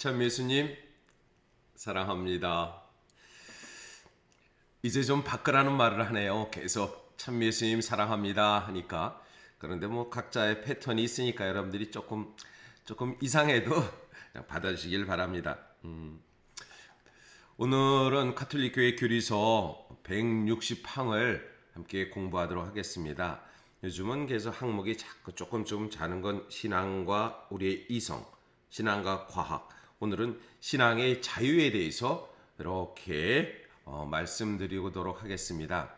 참 예수님 사랑합니다. 이제 좀 바꾸라는 말을 하네요. 계속 참 예수님 사랑합니다 하니까. 그런데 뭐 각자의 패턴이 있으니까 여러분들이 조금 이상해도 그냥 받아주시길 바랍니다. 오늘은 가톨릭 교회 교리서 160항을 함께 공부하도록 하겠습니다. 요즘은 계속 항목이 자꾸 조금 자는 건 신앙과 우리의 이성, 신앙과 과학. 오늘은 신앙의 자유에 대해서 이렇게 말씀드리도록 하겠습니다.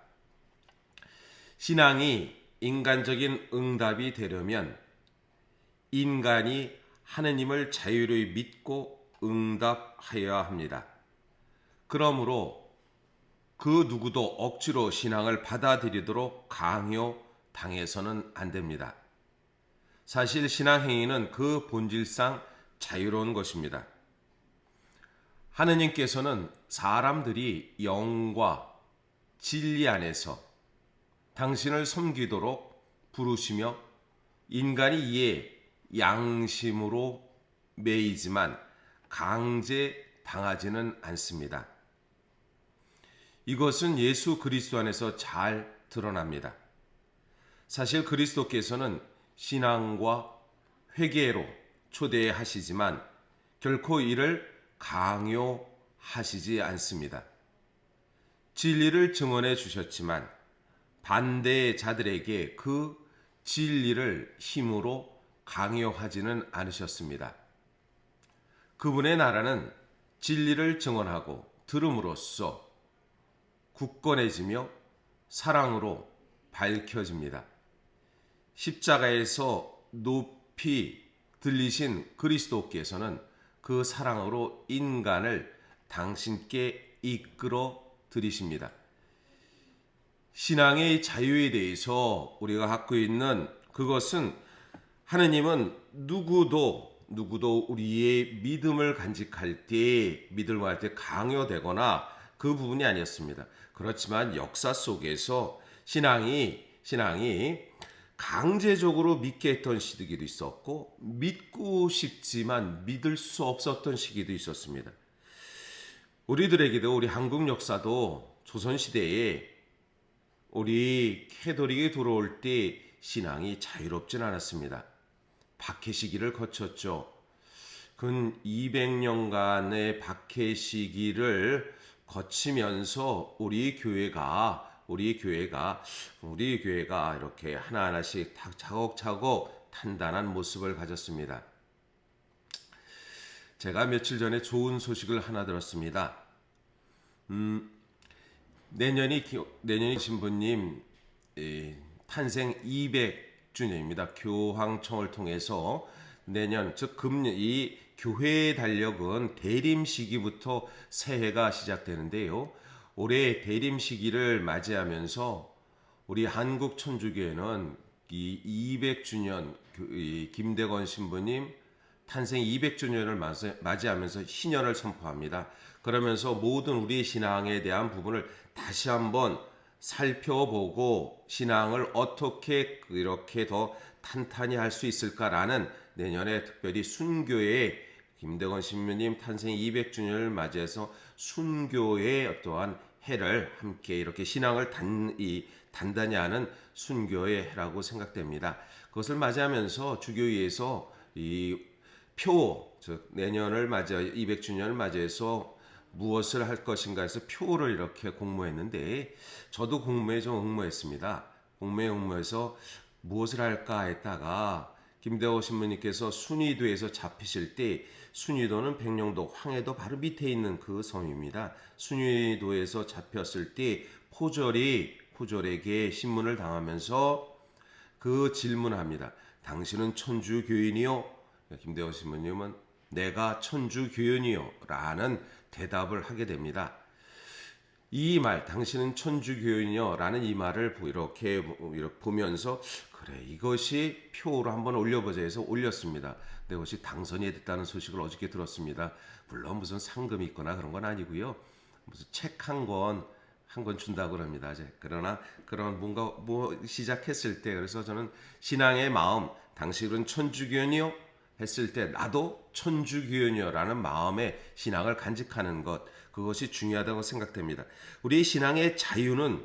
신앙이 인간적인 응답이 되려면 인간이 하느님을 자유로이 믿고 응답하여야 합니다. 그러므로 그 누구도 억지로 신앙을 받아들이도록 강요당해서는 안 됩니다. 사실 신앙 행위는 그 본질상 자유로운 것입니다. 하느님께서는 사람들이 영과 진리 안에서 당신을 섬기도록 부르시며 인간이 이에 양심으로 매이지만 강제 당하지는 않습니다. 이것은 예수 그리스도 안에서 잘 드러납니다. 사실 그리스도께서는 신앙과 회개로 초대하시지만 결코 이를 강요하시지 않습니다. 진리를 증언해 주셨지만 반대의 자들에게 그 진리를 힘으로 강요하지는 않으셨습니다. 그분의 나라는 진리를 증언하고 들음으로써 굳건해지며 사랑으로 밝혀집니다. 십자가에서 높이 들리신 그리스도께서는 그 사랑으로 인간을 당신께 이끌어 들이십니다. 신앙의 자유에 대해서 우리가 갖고 있는 그것은 하느님은 누구도 우리의 믿음을 간직할 때 믿음을 할 때 강요되거나 그 부분이 아니었습니다. 그렇지만 역사 속에서 신앙이 강제적으로 믿게 했던 시기도 있었고 믿고 싶지만 믿을 수 없었던 시기도 있었습니다. 우리들에게도 우리 한국 역사도 조선시대에 우리 캐톨릭이 들어올 때 신앙이 자유롭진 않았습니다. 박해 시기를 거쳤죠. 근 200년간의 박해 시기를 거치면서 우리 교회가 이렇게 하나하나씩 차곡차곡 탄단한 모습을 가졌습니다. 제가 며칠 전에 좋은 소식을 하나 들었습니다. 내년이 신부님 탄생 200주년입니다. 교황청을 통해서 내년 즉 금년 이 교회의 달력은 대림 시기부터 새해가 시작되는데요. 올해 대림 시기를 맞이하면서 우리 한국 천주교회는 이 200주년 김대건 신부님 탄생 200주년을 맞이하면서 신년을 선포합니다. 그러면서 모든 우리의 신앙에 대한 부분을 다시 한번 살펴보고 신앙을 어떻게 이렇게 더 탄탄히 할 수 있을까라는 내년에 특별히 순교의 김대건 신부님 탄생 200주년을 맞이해서 순교의 어떠한 해를 함께 이렇게 신앙을 단단히 하는 순교의 해라고 생각됩니다. 그것을 맞이하면서 주교회에서 즉 내년을 맞이해 200주년을 맞이해서 무엇을 할 것인가 해서 표를 이렇게 공모했는데 저도 공모에 좀 응모했습니다. 공모에 응모해서 무엇을 할까 했다가 김대호 신부님께서 순위도에서 잡히실 때 순위도는 백령도 황해도 바로 밑에 있는 그 섬입니다. 순위도에서 잡혔을 때 포졸에게 신문을 당하면서 그 질문합니다. 당신은 천주교인이요? 김대호 신부님은 내가 천주교인이요 라는 대답을 하게 됩니다. 이 말 당신은 천주교인이요 라는 이 말을 이렇게 보면서 그래 이것이 표로 한번 올려보자 해서 올렸습니다. 근데 그것이 당선이 됐다는 소식을 어저께 들었습니다. 물론 무슨 상금이 있거나 그런 건 아니고요. 무슨 책 한 권 준다고 합니다. 그러나 그런 뭔가 시작했을 때 그래서 저는 신앙의 마음 당신은 천주교인이요 했을 때 나도 천주교인이여라는 마음의 신앙을 간직하는 것, 그것이 중요하다고 생각됩니다. 우리의 신앙의 자유는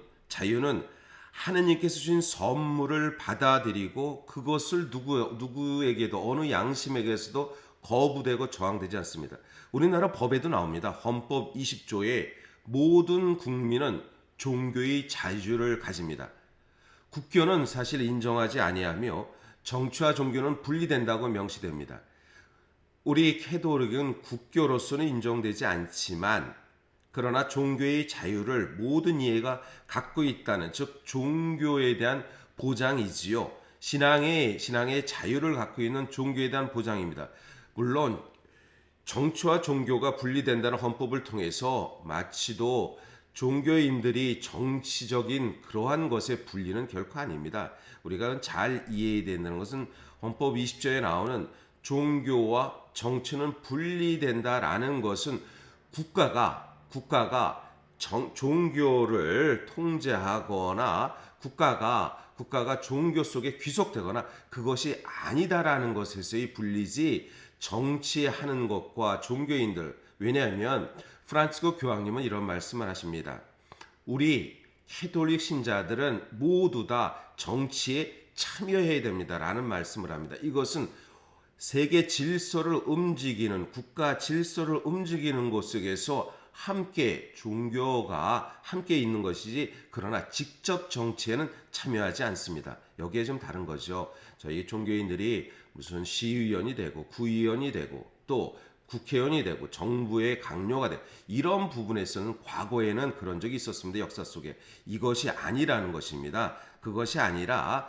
하느님께서 주신 선물을 받아들이고 그것을 누구에게도 어느 양심에게서도 거부되고 저항되지 않습니다. 우리나라 법에도 나옵니다. 헌법 20조에 모든 국민은 종교의 자유를 가집니다. 국교는 사실 인정하지 아니하며 정치와 종교는 분리된다고 명시됩니다. 우리 캐톨릭은 국교로서는 인정되지 않지만 그러나 종교의 자유를 모든 이해가 갖고 있다는, 즉 종교에 대한 보장이지요. 신앙의 자유를 갖고 있는 종교에 대한 보장입니다. 물론 정치와 종교가 분리된다는 헌법을 통해서 마치도 종교인들이 정치적인 그러한 것에 분리는 결코 아닙니다. 우리가 잘 이해해야 된다는 것은 헌법 20조에 나오는 종교와 정치는 분리된다라는 것은 국가가 종교를 통제하거나 국가가 종교 속에 귀속되거나 그것이 아니다라는 것에서의 분리지, 정치하는 것과 종교인들, 왜냐하면 프란치스코 교황님은 이런 말씀을 하십니다. 우리 캐톨릭 신자들은 모두 다 정치에 참여해야 됩니다라는 말씀을 합니다. 이것은 세계 질서를 움직이는, 국가 질서를 움직이는 곳 속에서 함께 종교가 함께 있는 것이지, 그러나 직접 정치에는 참여하지 않습니다. 여기에 좀 다른 거죠. 저희 종교인들이 무슨 시의원이 되고 구의원이 되고 또 국회의원이 되고 정부의 강요가 되고 이런 부분에서는 과거에는 그런 적이 있었습니다. 역사 속에. 이것이 아니라는 것입니다. 그것이 아니라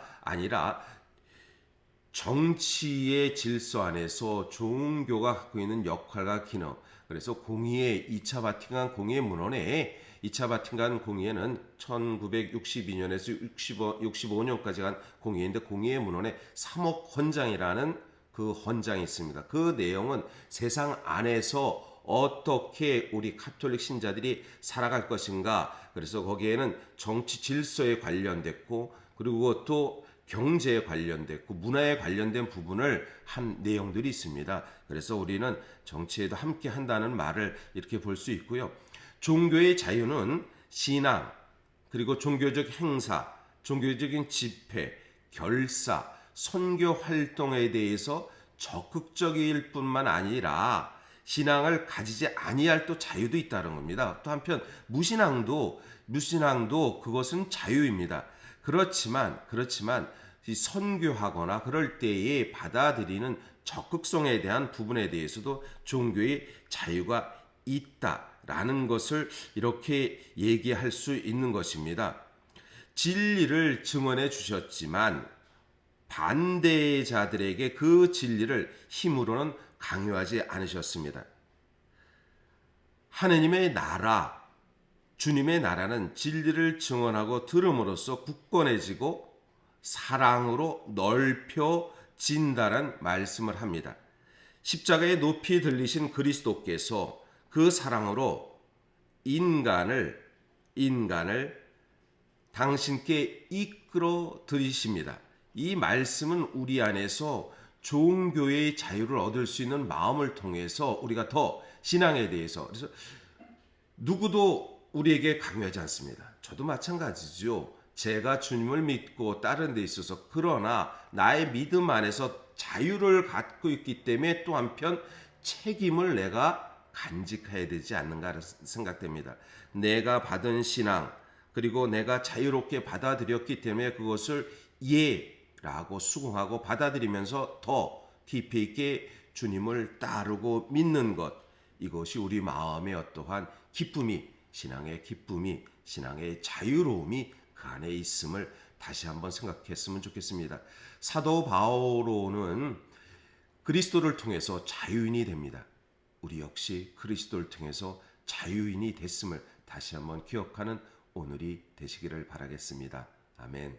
정치의 질서 안에서 종교가 갖고 있는 역할과 기능, 그래서 공의회 2차 바티칸 공의회 문헌에 2차 바티칸 공의회는 1962년에서 65년까지 간 공의회인데 공의회 문헌에 3억 헌장이라는 그 헌장이 있습니다. 그 내용은 세상 안에서 어떻게 우리 카톨릭 신자들이 살아갈 것인가, 그래서 거기에는 정치 질서에 관련됐고 그리고 또 경제에 관련됐고 문화에 관련된 부분을 한 내용들이 있습니다. 그래서 우리는 정치에도 함께 한다는 말을 이렇게 볼 수 있고요. 종교의 자유는 신앙, 그리고 종교적 행사, 종교적인 집회, 결사, 선교 활동에 대해서 적극적일 뿐만 아니라 신앙을 가지지 아니할 또 자유도 있다는 겁니다. 또 한편 무신앙도 그것은 자유입니다. 그렇지만 이 선교하거나 그럴 때에 받아들이는 적극성에 대한 부분에 대해서도 종교의 자유가 있다라는 것을 이렇게 얘기할 수 있는 것입니다. 진리를 증언해 주셨지만 반대자들에게 그 진리를 힘으로는 강요하지 않으셨습니다. 하느님의 나라, 주님의 나라는 진리를 증언하고 들음으로써 굳건해지고 사랑으로 넓혀진다는 말씀을 합니다. 십자가에 높이 들리신 그리스도께서 그 사랑으로 인간을 당신께 이끌어 들이십니다. 이 말씀은 우리 안에서 종교의 자유를 얻을 수 있는 마음을 통해서 우리가 더 신앙에 대해서, 그래서 누구도 우리에게 강요하지 않습니다. 저도 마찬가지죠. 제가 주님을 믿고 따르는 데 있어서, 그러나 나의 믿음 안에서 자유를 갖고 있기 때문에 또 한편 책임을 내가 간직해야 되지 않는가 생각됩니다. 내가 받은 신앙, 그리고 내가 자유롭게 받아들였기 때문에 그것을 예라고 수긍하고 받아들이면서 더 깊이 있게 주님을 따르고 믿는 것, 이것이 우리 마음의 어떠한 신앙의 기쁨이, 신앙의 자유로움이 그 안에 있음을 다시 한번 생각했으면 좋겠습니다. 사도 바오로는 그리스도를 통해서 자유인이 됩니다. 우리 역시 그리스도를 통해서 자유인이 됐음을 다시 한번 기억하는 오늘이 되시기를 바라겠습니다. 아멘.